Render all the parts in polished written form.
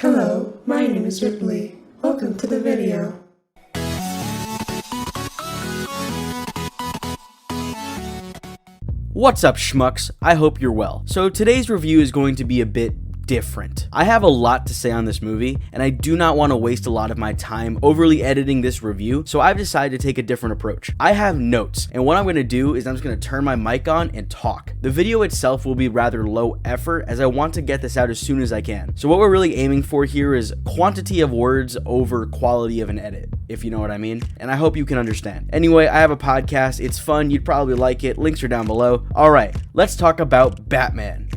Hello, my name is Ripley. Welcome to the video. What's up, schmucks? I hope you're well. So today's review is going to be a bit different. I have a lot to say on this movie, and I do not want to waste a lot of my time overly editing this review, so I've decided to take a different approach. I have notes, and what I'm going to do is I'm just going to turn my mic on and talk. The video itself will be rather low effort, as I want to get this out as soon as I can. So what we're really aiming for here is quantity of words over quality of an edit, if you know what I mean, and I hope you can understand. Anyway, I have a podcast, it's fun, you'd probably like it, links are down below. Alright, let's talk about Batman.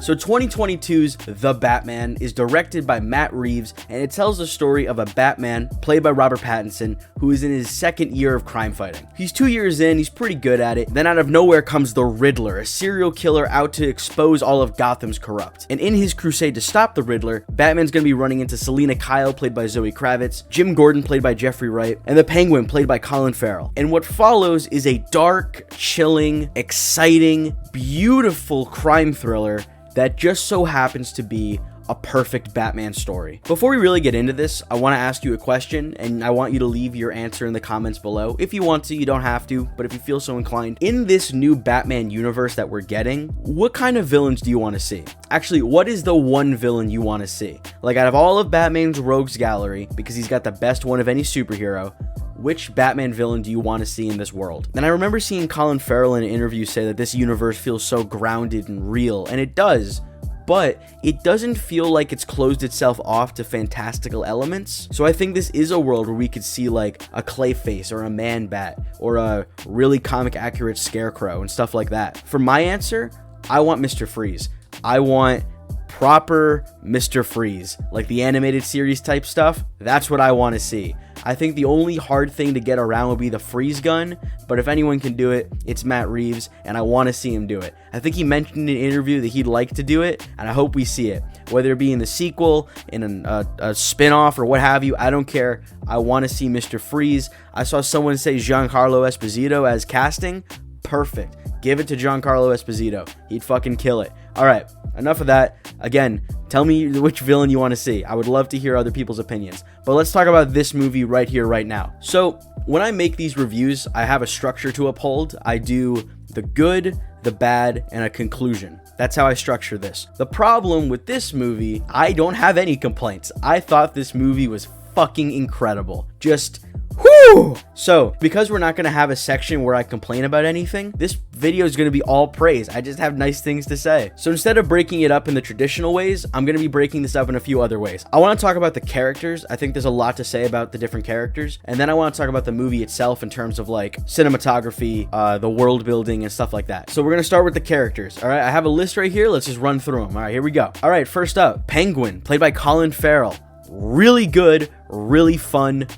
So 2022's The Batman is directed by Matt Reeves, and it tells the story of a Batman, played by Robert Pattinson, who is in his second year of crime fighting. He's 2 years in, he's pretty good at it, then out of nowhere comes the Riddler, a serial killer out to expose all of Gotham's corrupt. And in his crusade to stop the Riddler, Batman's gonna be running into Selina Kyle, played by Zoe Kravitz, Jim Gordon, played by Jeffrey Wright, and the Penguin, played by Colin Farrell. And what follows is a dark, chilling, exciting, beautiful crime thriller that just so happens to be a perfect Batman story. Before we really get into this, I want to ask you a question, and I want you to leave your answer in the comments below. If you want to, you don't have to, but if you feel so inclined. In this new Batman universe that we're getting, what kind of villains do you want to see? Actually, what is the one villain you want to see? Like, out of all of Batman's rogues gallery, because he's got the best one of any superhero, which Batman villain do you want to see in this world? And I remember seeing Colin Farrell in an interview say that this universe feels so grounded and real, and it does, but it doesn't feel like it's closed itself off to fantastical elements. So I think this is a world where we could see like a Clayface or a Man-Bat or a really comic accurate Scarecrow and stuff like that. For my answer, I want Mr. Freeze. I want proper Mr. Freeze, like the animated series type stuff. That's what I want to see. I think the only hard thing to get around would be the freeze gun, but if anyone can do it, it's Matt Reeves, and I want to see him do it. I think he mentioned in an interview that he'd like to do it, and I hope we see it. Whether it be in the sequel, in a spin-off, or what have you, I don't care. I want to see Mr. Freeze. I saw someone say Giancarlo Esposito as casting. Perfect. Give it to Giancarlo Esposito. He'd fucking kill it. All right, enough of that. Again, tell me which villain you want to see. I would love to hear other people's opinions. But let's talk about this movie right here, right now. So when I make these reviews, I have a structure to uphold. I do the good, the bad, and a conclusion. That's how I structure this. The problem with this movie, I don't have any complaints. I thought this movie was fucking incredible. Just whoo! So, because we're not going to have a section where I complain about anything, this video is going to be all praise. I just have nice things to say. So instead of breaking it up in the traditional ways, I'm going to be breaking this up in a few other ways. I want to talk about the characters. I think there's a lot to say about the different characters. And then I want to talk about the movie itself in terms of like cinematography, the world building and stuff like that. So we're going to start with the characters. All right, I have a list right here. Let's just run through them. All right, here we go. All right, first up, Penguin, played by Colin Farrell. Really good, really fun.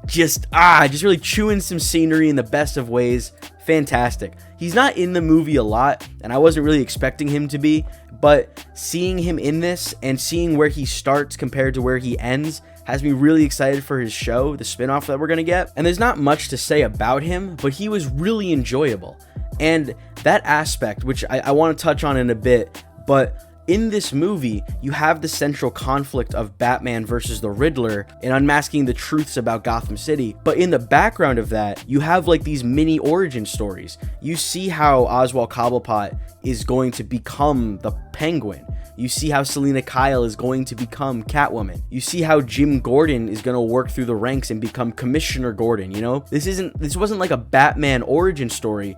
Just really chewing some scenery in the best of ways. Fantastic. He's not in the movie a lot, and I wasn't really expecting him to be, but seeing him in this and seeing where he starts compared to where he ends has me really excited for his show, the spinoff that we're going to get. And there's not much to say about him, but he was really enjoyable. And that aspect, which I want to touch on in a bit, but in this movie, you have the central conflict of Batman versus the Riddler and unmasking the truths about Gotham City. But in the background of that, you have like these mini origin stories. You see how Oswald Cobblepot is going to become the Penguin. You see how Selina Kyle is going to become Catwoman. You see how Jim Gordon is going to work through the ranks and become Commissioner Gordon, you know? This wasn't like a Batman origin story,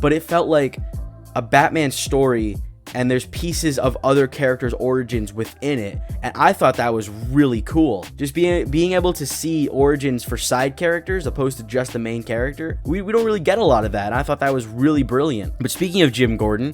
but it felt like a Batman story, and there's pieces of other characters' origins within it, and I thought that was really cool. Just being able to see origins for side characters opposed to just the main character, we don't really get a lot of that, and I thought that was really brilliant. But speaking of Jim Gordon,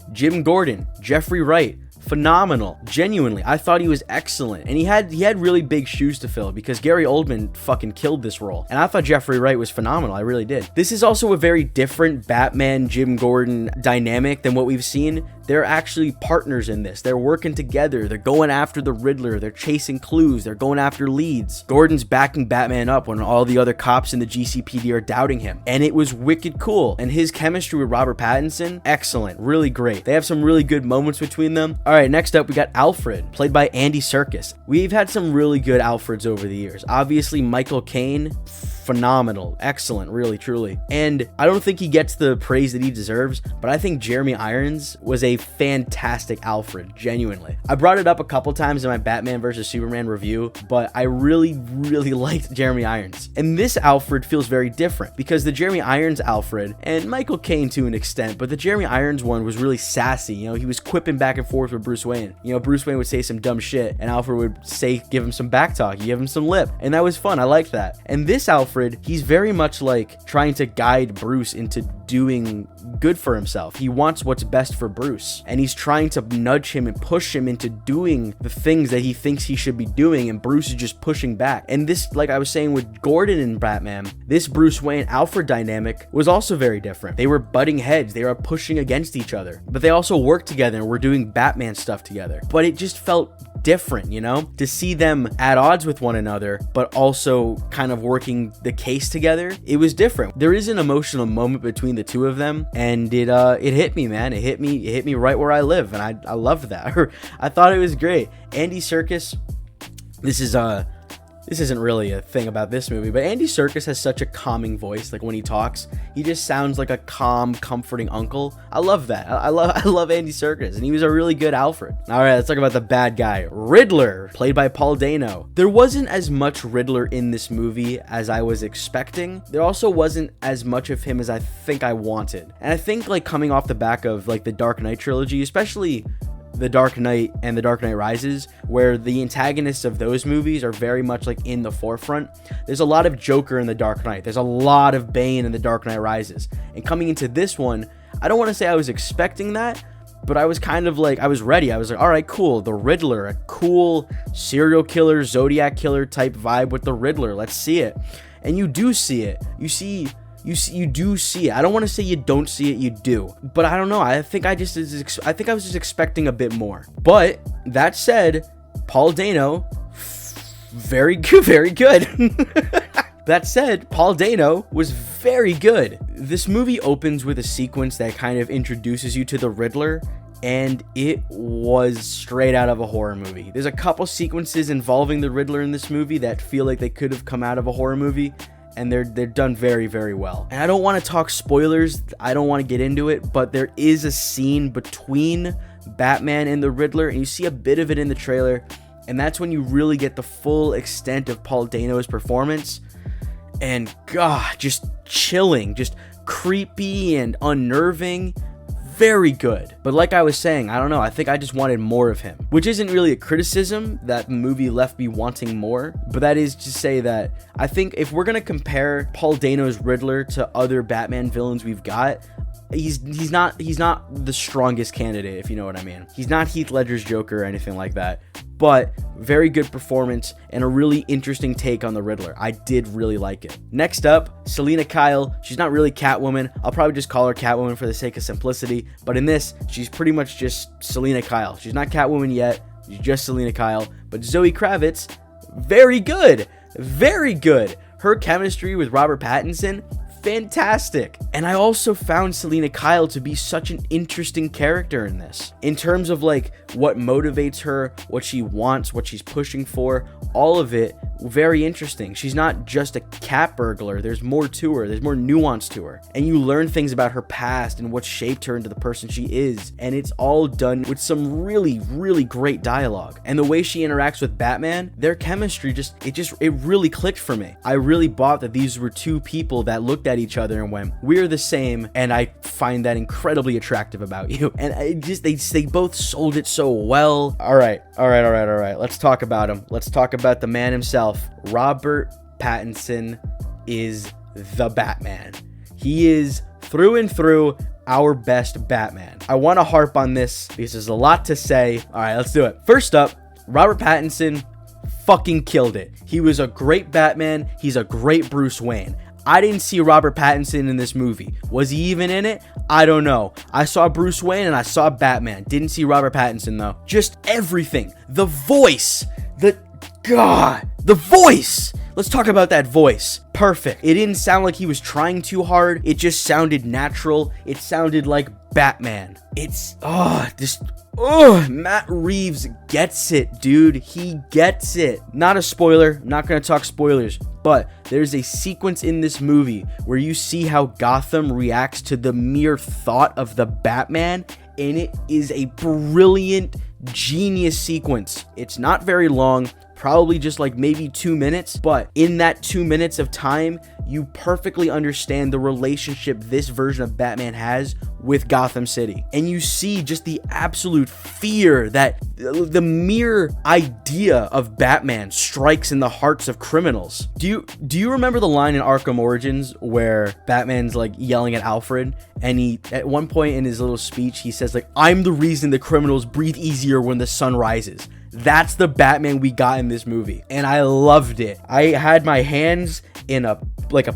Jeffrey Wright, phenomenal. Genuinely, I thought he was excellent, and he had really big shoes to fill because Gary Oldman fucking killed this role, and I thought Jeffrey Wright was phenomenal. I really did. This is also a very different Batman Jim Gordon dynamic than what we've seen. They're actually partners in this. They're working together. They're going after the Riddler. They're chasing clues. They're going after leads. Gordon's backing Batman up when all the other cops in the GCPD are doubting him. And it was wicked cool. And his chemistry with Robert Pattinson, excellent. Really great. They have some really good moments between them. All right, next up we got Alfred, played by Andy Serkis. We've had some really good Alfreds over the years. Obviously, Michael Caine, phenomenal, excellent, really, truly. And I don't think he gets the praise that he deserves, but I think Jeremy Irons was a fantastic Alfred, genuinely. I brought it up a couple times in my Batman vs. Superman review, but I really liked Jeremy Irons. And this Alfred feels very different because the Jeremy Irons Alfred, and Michael Caine to an extent, but the Jeremy Irons one was really sassy. You know, he was quipping back and forth with Bruce Wayne. You know, Bruce Wayne would say some dumb shit, and Alfred would give him some back talk, give him some lip, and that was fun. I liked that. And this Alfred, he's very much like trying to guide Bruce into doing good for himself. He wants what's best for Bruce, and he's trying to nudge him and push him into doing the things that he thinks he should be doing, and Bruce is just pushing back. And this, like I was saying with Gordon and Batman, this Bruce Wayne Alfred dynamic was also very different. They were butting heads, they were pushing against each other, but they also worked together and were doing Batman stuff together. But it just felt different, you know, to see them at odds with one another, but also kind of working the case together. It was different. There is an emotional moment between the two of them, and it hit me, man. It hit me right where I live, and I loved that. I thought it was great. Andy Serkis, this isn't really a thing about this movie, but Andy Serkis has such a calming voice. Like when he talks, he just sounds like a calm, comforting uncle. I love that. I love Andy Serkis, and he was a really good Alfred. All right, let's talk about the bad guy, Riddler, played by Paul Dano. There wasn't as much Riddler in this movie as I was expecting. There also wasn't as much of him as I think I wanted. And I think like coming off the back of like the Dark Knight trilogy, especially The Dark Knight and The Dark Knight Rises, where the antagonists of those movies are very much like in the forefront. There's a lot of Joker in The Dark Knight. There's a lot of Bane in The Dark Knight Rises. And coming into this one, I don't want to say I was expecting that, but I was kind of like, I was ready. I was like, all right, cool. The Riddler, a cool serial killer, Zodiac killer type vibe with the Riddler. Let's see it. And you do see it. You do see it. I don't want to say you don't see it, you do. But I don't know. I think I was just expecting a bit more. But that said, Paul Dano, very good. That said, Paul Dano was very good. This movie opens with a sequence that kind of introduces you to the Riddler, and it was straight out of a horror movie. There's a couple sequences involving the Riddler in this movie that feel like they could have come out of a horror movie, and they're done very well. And I don't want to talk spoilers, I don't want to get into it, but there is a scene between Batman and the Riddler, and you see a bit of it in the trailer, and that's when you really get the full extent of Paul Dano's performance. And God, just chilling, just creepy and unnerving. Very good. But like I was saying, I don't know, I think I just wanted more of him, which isn't really a criticism that the movie left me wanting more, but that is to say that I think if we're gonna compare Paul Dano's Riddler to other Batman villains we've got, he's not the strongest candidate, if you know what I mean. He's not Heath Ledger's Joker or anything like that, but very good performance and a really interesting take on the Riddler. I did really like it. Next up, Selina Kyle. She's not really Catwoman. I'll probably just call her Catwoman for the sake of simplicity, but in this, she's pretty much just Selina Kyle. She's not Catwoman yet. She's just Selina Kyle, but Zoe Kravitz, very good. Her chemistry with Robert Pattinson, fantastic. And I also found Selina Kyle to be such an interesting character in this, in terms of like what motivates her, what she wants, what she's pushing for, all of it very interesting. She's not just a cat burglar. There's more to her. There's more nuance to her, and you learn things about her past and what shaped her into the person she is, and it's all done with some really great dialogue. And the way she interacts with Batman, their chemistry it really clicked for me. I really bought that these were two people that looked at each other and went, we're the same, and I find that incredibly attractive about you. And they both sold it so well. All right. Let's talk about him. Let's talk about the man himself. Robert Pattinson is the Batman. He is through and through our best Batman. I want to harp on this because there's a lot to say. All right, let's do it. First up, Robert Pattinson fucking killed it. He was a great Batman. He's a great Bruce Wayne. I didn't see Robert Pattinson in this movie. Was he even in it? I don't know. I saw Bruce Wayne and I saw Batman. Didn't see Robert Pattinson though. Just everything. The voice. The voice. Let's talk about that voice. perfect. It didn't sound like he was trying too hard. It just sounded natural. It sounded like Batman. Matt Reeves gets it, dude. He gets it. Not a spoiler. I'm not going to talk spoilers, but there's a sequence in this movie where you see how Gotham reacts to the mere thought of the Batman, and it is a brilliant, genius sequence. It's not very long, probably just like maybe 2 minutes, but in that 2 minutes of time, you perfectly understand the relationship this version of Batman has with Gotham City. And you see just the absolute fear that the mere idea of Batman strikes in the hearts of criminals. Do you remember the line in Arkham Origins where Batman's like yelling at Alfred, and he at one point in his little speech he says like, "I'm the reason the criminals breathe easier when the sun rises." That's the Batman we got in this movie, and I loved it. I had my hands in a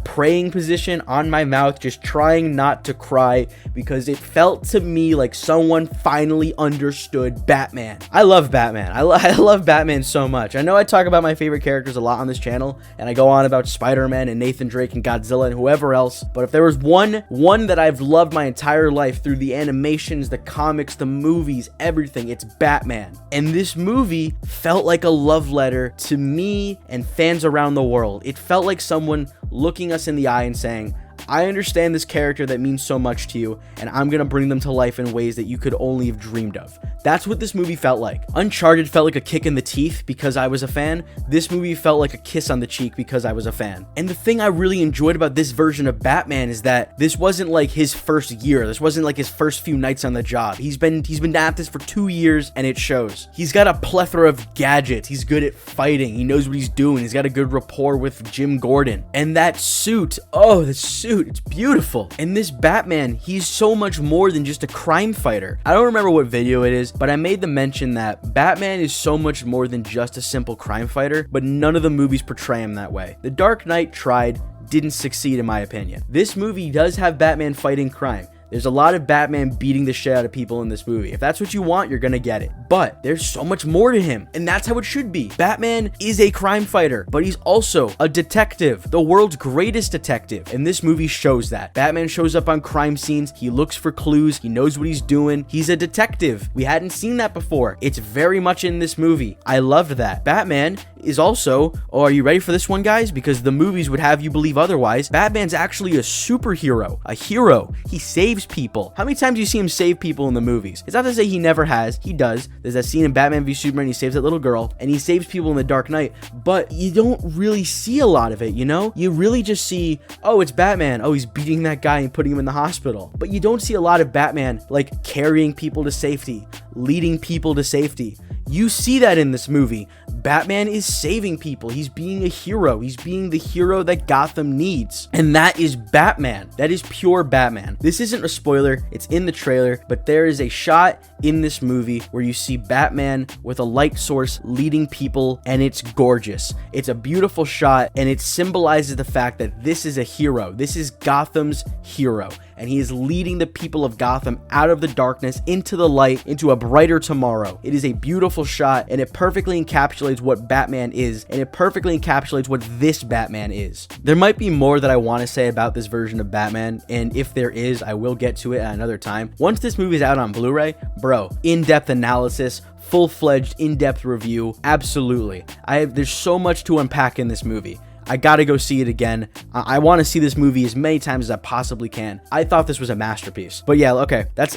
praying position on my mouth, just trying not to cry, because it felt to me like someone finally understood Batman. I love Batman. I love Batman so much. I know I talk about my favorite characters a lot on this channel, and I go on about Spider-Man and Nathan Drake and Godzilla and whoever else, but if there was one that I've loved my entire life through the animations, the comics, the movies, everything, it's Batman. And this movie felt like a love letter to me and fans around the world. It felt like someone looking us in the eye and saying, I understand this character that means so much to you, and I'm gonna bring them to life in ways that you could only have dreamed of. That's what this movie felt like. Uncharted felt like a kick in the teeth because I was a fan. This movie felt like a kiss on the cheek because I was a fan. And the thing I really enjoyed about this version of Batman is that this wasn't like his first year. This wasn't like his first few nights on the job. He's been at this for 2 years, and it shows. He's got a plethora of gadgets. He's good at fighting. He knows what he's doing. He's got a good rapport with Jim Gordon. And that suit, it's beautiful. And this Batman, he's so much more than just a crime fighter. I don't remember what video it is, but I made the mention that Batman is so much more than just a simple crime fighter, but none of the movies portray him that way. The Dark Knight tried, didn't succeed in my opinion. This movie does have Batman fighting crime. There's a lot of Batman beating the shit out of people in this movie. If that's what you want, you're gonna get it. But there's so much more to him, and that's how it should be. Batman is a crime fighter, but he's also a detective, the world's greatest detective, and this movie shows that. Batman shows up on crime scenes, he looks for clues, he knows what he's doing, he's a detective. We hadn't seen that before. It's very much in this movie. I loved that. Batman is also, are you ready for this one, guys? Because the movies would have you believe otherwise. Batman's actually a superhero, a hero. He saves people. How many times do you see him save people in the movies? It's not to say he never has. He does. There's that scene in Batman v Superman, he saves that little girl, and he saves people in The Dark Knight, but you don't really see a lot of it, you know? You really just see, oh, it's Batman. Oh, he's beating that guy and putting him in the hospital. But you don't see a lot of Batman, like, carrying people to safety, leading people to safety. You see that in this movie. Batman is saving people. He's being a hero. He's being the hero that Gotham needs. And that is Batman. That is pure Batman. This isn't a spoiler. It's in the trailer, but there is a shot in this movie where you see Batman with a light source leading people, and it's gorgeous. It's a beautiful shot, and it symbolizes the fact that this is a hero. This is Gotham's hero, and he is leading the people of Gotham out of the darkness into the light, into a brighter tomorrow. It is a beautiful shot, and it perfectly encapsulates what Batman is, and it perfectly encapsulates what this Batman is. There might be more that I want to say about this version of Batman, and if there is, I will get to it at another time. Once this movie is out on Blu-ray, bro, in-depth analysis, full-fledged in-depth review, absolutely. There's so much to unpack in this movie. I gotta go see it again. I want to see this movie as many times as I possibly can. I thought this was a masterpiece. But yeah, okay, that's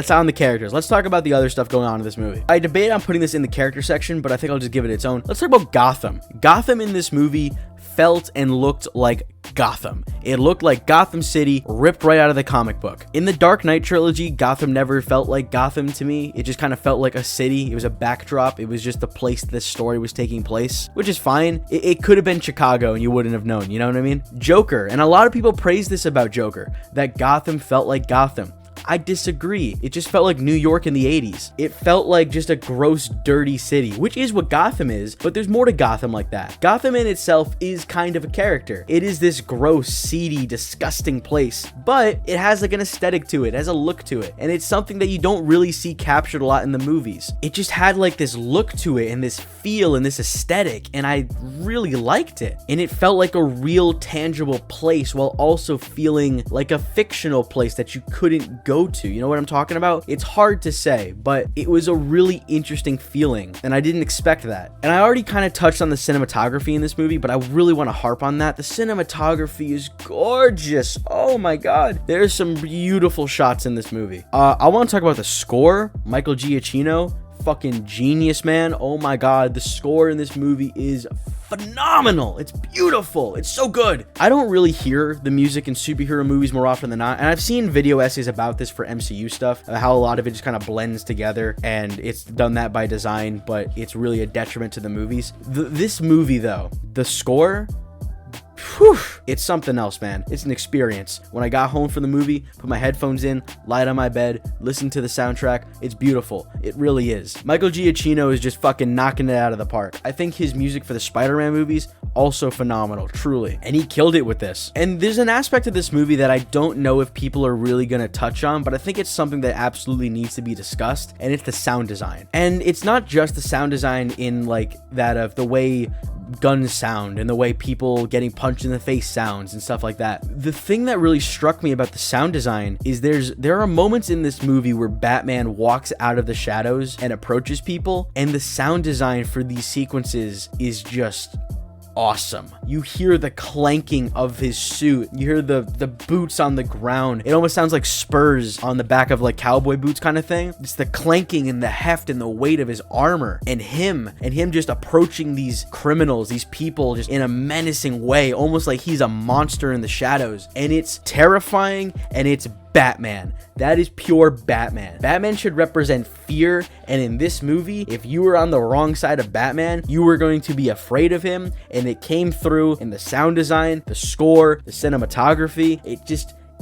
on the characters. Let's talk about the other stuff going on in this movie. I debated on putting this in the character section, but I think I'll just give it its own. Let's talk about Gotham. Gotham in this movie felt and looked like Gotham. It looked like Gotham City ripped right out of the comic book. In the Dark Knight trilogy, Gotham never felt like Gotham to me. It just kind of felt like a city. It was a backdrop. It was just the place this story was taking place, which is fine. It could have been Chicago and you wouldn't have known, you know what I mean? Joker, and a lot of people praise this about Joker, that Gotham felt like Gotham. I disagree. It just felt like New York in the 80s. It felt like just a gross, dirty city, which is what Gotham is, but there's more to Gotham like that. Gotham in itself is kind of a character. It is this gross, seedy, disgusting place, but it has like an aesthetic to it, has a look to it, and it's something that you don't really see captured a lot in the movies. It just had like this look to it and this feel and this aesthetic, and I really liked it. And it felt like a real tangible place while also feeling like a fictional place that you couldn't go to. You know what I'm talking about? It's hard to say, but it was a really interesting feeling, and I didn't expect that. And I already kind of touched on the cinematography in this movie, but I really want to harp on that. The cinematography is gorgeous. Oh my god. There's some beautiful shots in this movie. I want to talk about the score. Michael Giacchino, fucking genius, man. Oh my god, the score in this movie is phenomenal. It's beautiful. It's so good. I don't really hear the music in superhero movies more often than not, and I've seen video essays about this for MCU stuff, how a lot of it just kind of blends together, and it's done that by design, but it's really a detriment to the movies. This movie, though, the score, whew, it's something else, man. It's an experience. When I got home from the movie, put my headphones in, lied on my bed, listened to the soundtrack. It's beautiful. It really is. Michael Giacchino is just fucking knocking it out of the park. I think his music for the Spider-Man movies, also phenomenal, truly. And he killed it with this. And there's an aspect of this movie that I don't know if people are really gonna touch on, but I think it's something that absolutely needs to be discussed, and it's the sound design. And it's not just the sound design in like that of the way guns sound and the way people getting punched in the face sounds and stuff like that. The thing that really struck me about the sound design is there are moments in this movie where Batman walks out of the shadows and approaches people, and the sound design for these sequences is just awesome. You hear the clanking of his suit. You hear the boots on the ground. It almost sounds like spurs on the back of like cowboy boots kind of thing. It's the clanking and the heft and the weight of his armor, and him just approaching these criminals, these people, just in a menacing way, almost like he's a monster in the shadows. And it's terrifying, and it's Batman. That is pure Batman. Batman should represent fear, and in this movie, if you were on the wrong side of Batman, you were going to be afraid of him, and it came through in the sound design, the score, the cinematography.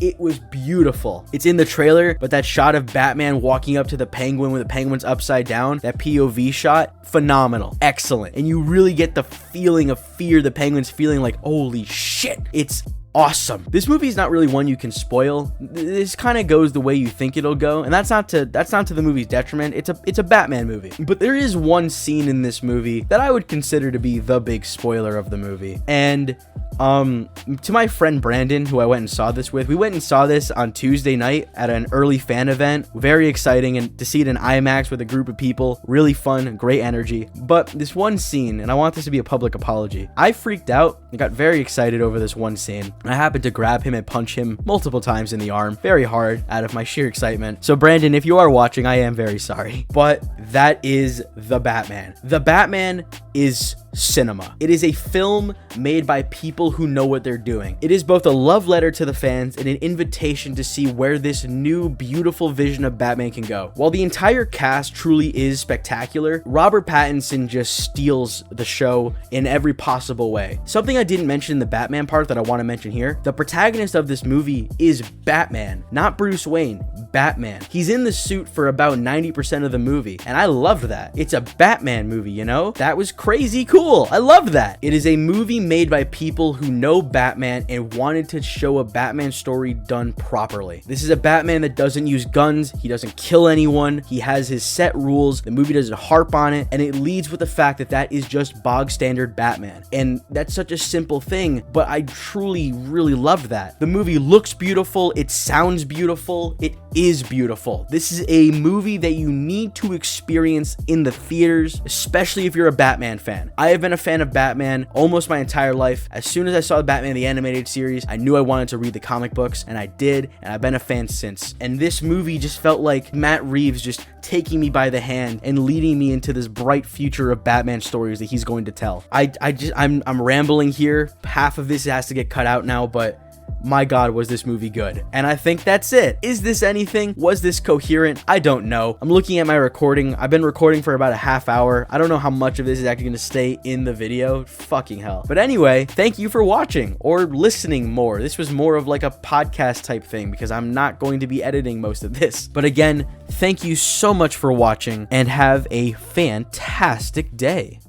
It was beautiful. It's in the trailer, but that shot of Batman walking up to the Penguin when the Penguin's upside down, that POV shot, phenomenal, excellent. And you really get the feeling of fear the Penguin's feeling, like, holy shit, it's awesome. This movie is not really one you can spoil. This kind of goes the way you think it'll go, and that's not to the movie's detriment. It's a Batman movie. But there is one scene in this movie that I would consider to be the big spoiler of the movie. And to my friend Brandon, who I went and saw this with, we went and saw this on Tuesday night at an early fan event. Very exciting, and to see it in IMAX with a group of people, really fun, great energy. But this one scene, and I want this to be a public apology, I freaked out. I got very excited over this one scene. I happened to grab him and punch him multiple times in the arm, very hard, out of my sheer excitement. So Brandon, if you are watching, I am very sorry. But that is The Batman. The Batman is cinema. It is a film made by people who know what they're doing. It is both a love letter to the fans and an invitation to see where this new, beautiful vision of Batman can go. While the entire cast truly is spectacular, Robert Pattinson just steals the show in every possible way. Something I didn't mention in the Batman part that I want to mention here, the protagonist of this movie is Batman, not Bruce Wayne, Batman. He's in the suit for about 90% of the movie, and I loved that. It's a Batman movie, you know? That was crazy cool. I loved that. It is a movie made by people who know Batman and wanted to show a Batman story done properly. This is a Batman that doesn't use guns, he doesn't kill anyone, he has his set rules, the movie doesn't harp on it, and it leads with the fact that that is just bog standard Batman. And that's such a simple thing, but I truly, really loved that. The movie looks beautiful, it sounds beautiful, it is beautiful. This is a movie that you need to experience in the theaters, especially if you're a Batman fan. I have been a fan of Batman almost my entire life. As soon as I saw Batman the Animated Series, I knew I wanted to read the comic books, and I did, and I've been a fan since. And this movie just felt like Matt Reeves just taking me by the hand and leading me into this bright future of Batman stories that he's going to tell. I'm rambling here. Half of this has to get cut out now, but my God, was this movie good? And I think that's it. Is this anything? Was this coherent? I don't know. I'm looking at my recording. I've been recording for about a half hour. I don't know how much of this is actually going to stay in the video. Fucking hell. But anyway, thank you for watching or listening more. This was more of like a podcast type thing because I'm not going to be editing most of this. But again, thank you so much for watching and have a fantastic day.